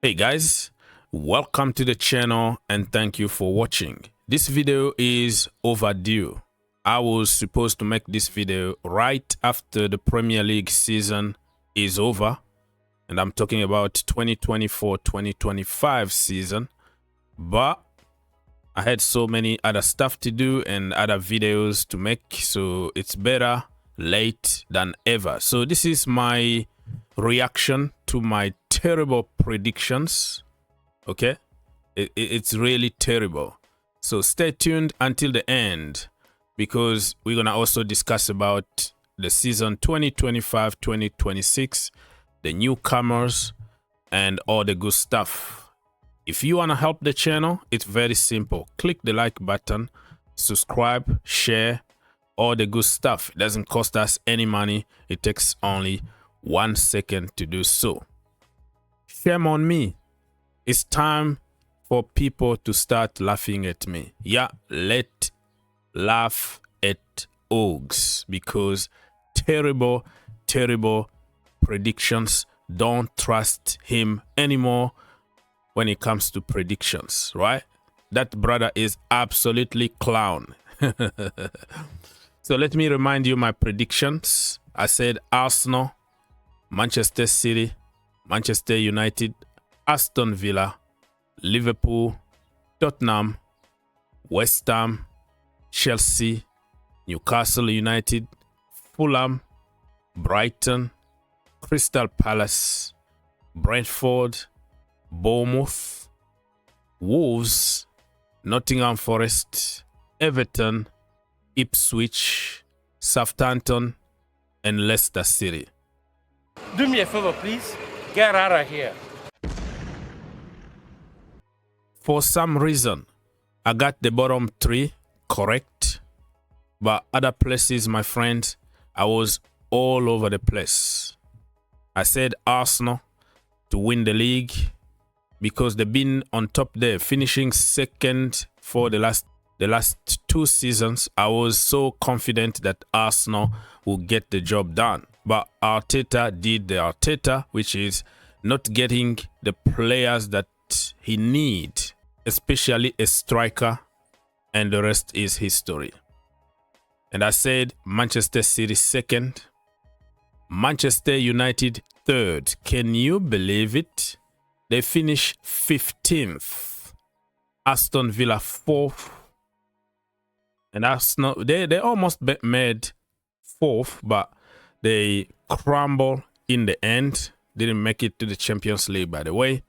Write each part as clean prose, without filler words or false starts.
Hey guys, welcome to the channel and thank you for watching. This video is overdue. I was supposed to make this video right after the Premier League season is over, and I'm talking about 2024-2025 season, but I had so many other stuff to do and other videos to make, so it's better late than ever. So this is my reaction to my terrible predictions. Okay, it's really terrible, so stay tuned until the end because we're gonna also discuss about the season 2025-2026, the newcomers and all the good stuff. If you want to help the channel, it's very simple. Click the like button, subscribe, share, all the good stuff. It doesn't cost us any money. It takes only 1 second to do so. Shame on me. It's time for people to start laughing at me. Yeah, let's laugh at Ogs because terrible predictions. Don't trust him anymore when it comes to predictions, right? That brother is absolutely clown. So let me remind you my predictions. I said Arsenal, Manchester City, Manchester United, Aston Villa, Liverpool, Tottenham, West Ham, Chelsea, Newcastle United, Fulham, Brighton, Crystal Palace, Brentford, Bournemouth, Wolves, Nottingham Forest, Everton, Ipswich, Southampton, and Leicester City. Do me a favor, please. Get out of here. For some reason, I got the bottom three correct, but other places, my friend, I was all over the place. I said Arsenal to win the league because they've been on top there, finishing second for the last 2 seasons. I was so confident that Arsenal will get the job done. But Arteta did the Arteta, which is not getting the players that he needs, especially a striker, and the rest is history. And I said Manchester City second, Manchester United third. Can you believe it? They finish 15th. Aston Villa 4th. And Arsenal, they almost made 4th, but they crumble in the end. Didn't make it to the Champions League, by the way.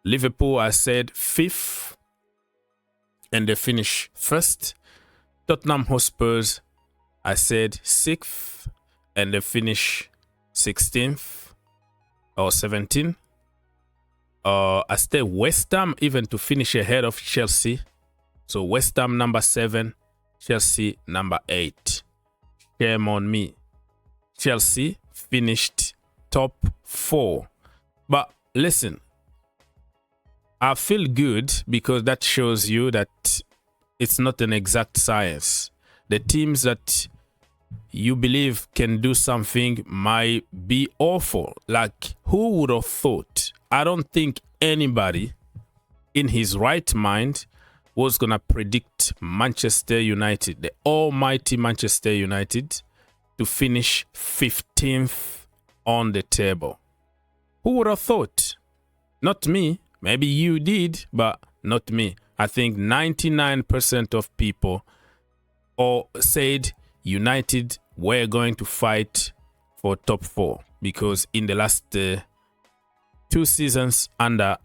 Liverpool, I said 5th, and they finish 1st. Tottenham Hotspurs, I said 6th, and they finish 16th or 17th. I said West Ham even to finish ahead of Chelsea. So West Ham number 7, Chelsea number 8. Shame on me. Chelsea finished top 4. But listen, I feel good because that shows you that it's not an exact science. The teams that you believe can do something might be awful. Like, who would have thought? I don't think anybody in his right mind was going to predict Manchester United, the almighty Manchester United, to finish 15th on the table. Who would have thought? Not me. Maybe you did, but not me. I think 99% of people all said United were going to fight for top 4 because in the last 2 seasons under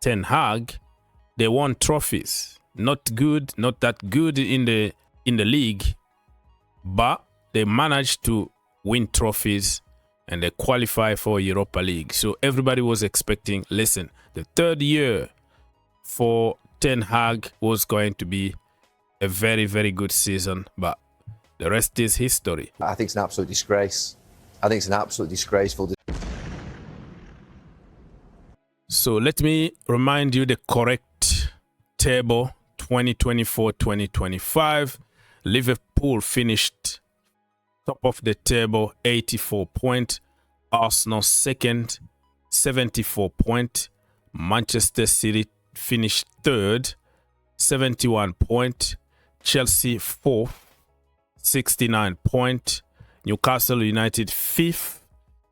Ten Hag, they won trophies. Not good, not that good in the league, but they managed to win trophies and they qualify for Europa League. So everybody was expecting, listen, the 3rd year for Ten Hag was going to be a very good season, but the rest is history. I think it's an absolute disgrace. I think it's an absolutely disgraceful. So let me remind you the correct table 2024-2025. Liverpool finished top of the table, 84 points. Arsenal second, 74 points. Manchester City finished third, 71 points. Chelsea fourth, 69 points. Newcastle United fifth,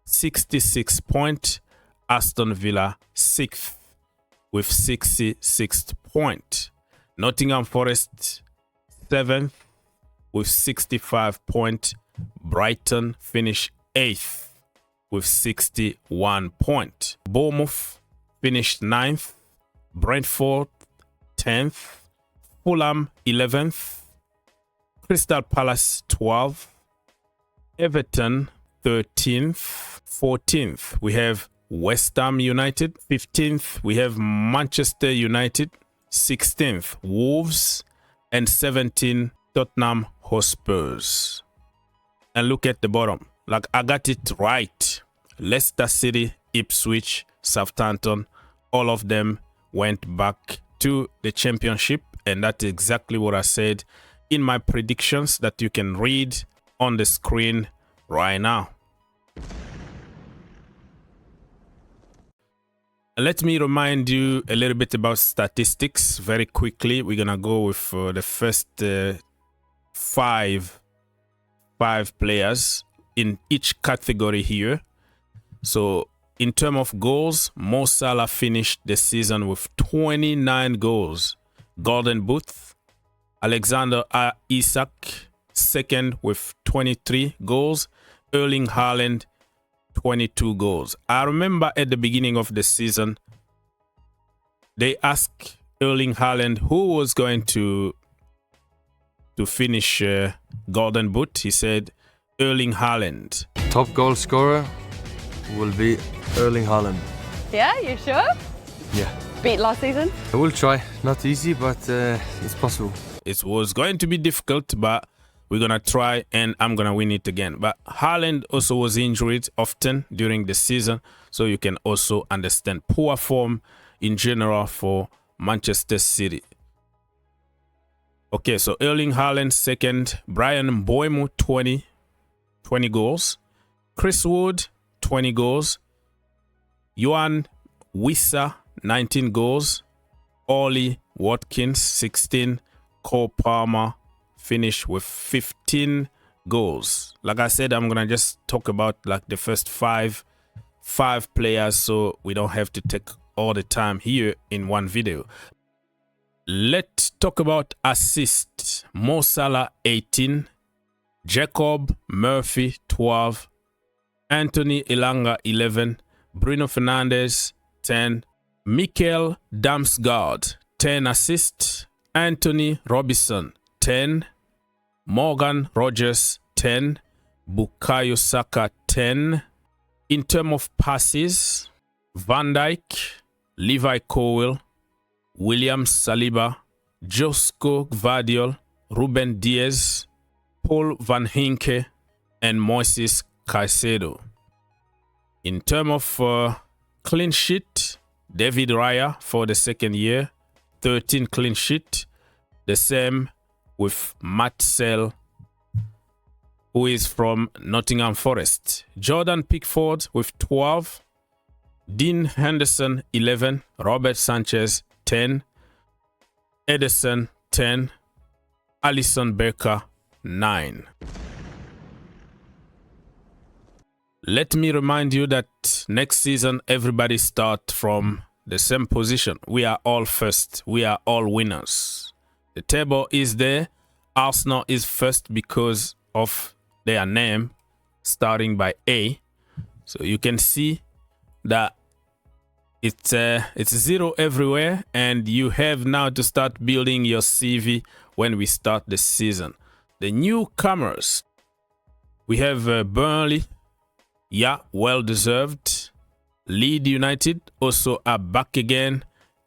66 points. Aston Villa sixth with 66 points. Nottingham Forest seventh with 65 points. Brighton finished eighth with 61 points. Bournemouth finished ninth. Brentford 10th. Fulham 11th. Crystal Palace 12th. Everton 13th. 14th we have West Ham United. 15th we have Manchester United. 16th Wolves. And 17th Tottenham Hotspurs. And look at the bottom. Like, I got it right. Leicester City, Ipswich, Southampton, all of them went back to the championship. And that's exactly what I said in my predictions that you can read on the screen right now. Let me remind you a little bit about statistics very quickly. We're going to go with the first five players in each category here. So in terms of goals, Mo Salah finished the season with 29 goals. Golden Boot, Alexander Isak second with 23 goals. Erling Haaland 22 goals. I remember at the beginning of the season, they asked Erling Haaland who was going to finish Golden Boot. He said Erling Haaland. Top goal scorer will be Erling Haaland. Yeah, you sure? Yeah. Beat last season? I will try. Not easy, but it's possible. It was going to be difficult, but we're going to try and I'm going to win it again. But Haaland also was injured often during the season, so you can also understand poor form in general for Manchester City. Okay, so Erling Haaland second, Brian Mbeumo 20 goals, Chris Wood 20 goals, Yohan Wissa 19 goals, Ollie Watkins 16, Cole Palmer finished with 15 goals. Like I said, I'm gonna just talk about like the first five players, so we don't have to take all the time here in one video. Let's talk about assists. Mo Salah 18, Jacob Murphy 12, Anthony Elanga 11, Bruno Fernandes 10, Mikel Damsgaard 10 assists, Anthony Robinson 10, Morgan Rogers 10, Bukayo Saka 10. In terms of passes, Van Dijk, Levi Colwill, William Saliba, Josko Gvardiol, Ruben Diaz, Paul Van Hinke, and Moises Caicedo. In terms of clean sheet, David Raya for the second year, 13 clean sheet. The same with Matt Sell, who is from Nottingham Forest. Jordan Pickford with 12. Dean Henderson 11. Robert Sanchez 10. Ederson 10. Alisson Becker 9. Let me remind you that next season everybody starts from the same position. We are all first. We are all winners. The table is there. Arsenal is first because of their name starting by A. So you can see that it's 0 everywhere, and you have now to start building your CV when we start the season. The newcomers, we have Burnley, yeah, well deserved. Leeds United also are back again,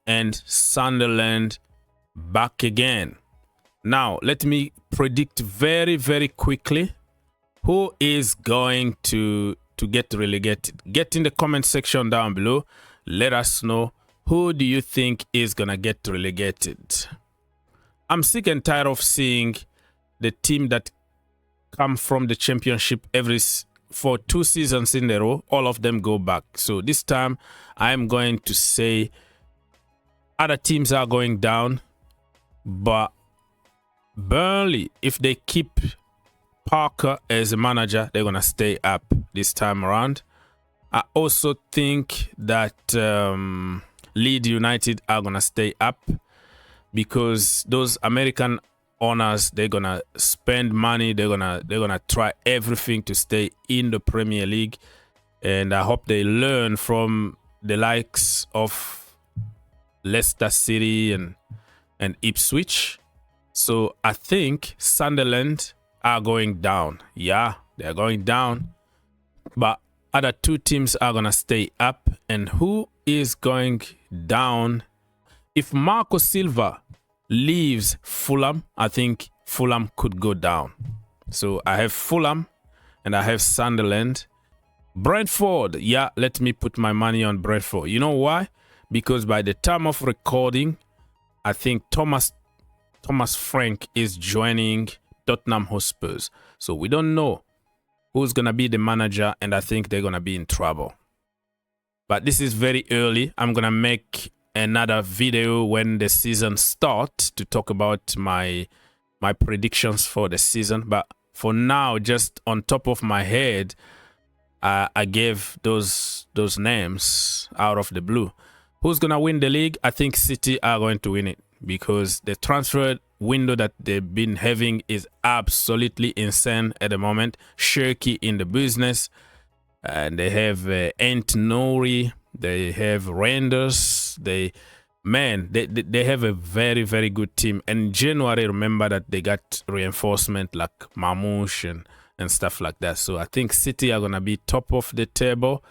and Sunderland back again. Now let me predict very, very quickly who is going to get relegated. Get in the comment section down below. Let us know, who do you think is gonna get relegated? I'm sick and tired of seeing the team that come from the championship every for 2 seasons in a row, all of them go back. So this time, I'm going to say other teams are going down, but Burnley, if they keep Parker as a manager, they're going to stay up this time around. I also think that Leeds United are going to stay up because those American owners, they're going to spend money. They're going to try everything to stay in the Premier League. And I hope they learn from the likes of Leicester City and Ipswich. So I think Sunderland are going down. Yeah, they're going down. But other 2 teams are going to stay up. And who is going down? If Marco Silva leaves Fulham, I think Fulham could go down. So I have Fulham and I have Sunderland. Brentford, yeah, let me put my money on Brentford. You know why? Because by the time of recording, I think Thomas Frank is joining Tottenham Hotspurs. So we don't know who's going to be the manager, and I think they're going to be in trouble. But this is very early. I'm going to make another video when the season starts to talk about my predictions for the season. But for now, just on top of my head, I gave those names out of the blue. Who's going to win the league? I think City are going to win it because the transfer window that they've been having is absolutely insane at the moment. Shirky in the business. And they have Ant Nori. They have Renders. They have a very, very good team. And in January, remember that they got reinforcement like Mamouche and stuff like that. So I think City are going to be top of the table.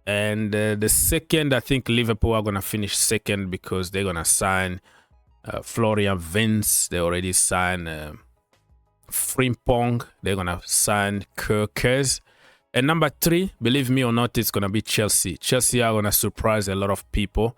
And the second, I think Liverpool are going to finish second because they're going to sign Florian Wirtz. They already signed Frimpong. They're going to sign Kirkes. And number 3, believe me or not, it's going to be Chelsea. Chelsea are going to surprise a lot of people.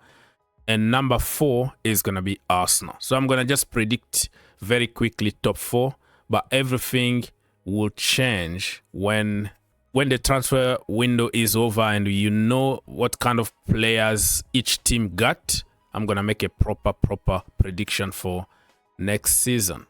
And number 4 is going to be Arsenal. So I'm going to just predict very quickly top 4. But everything will change when the transfer window is over and you know what kind of players each team got. I'm going to make a proper prediction for next season.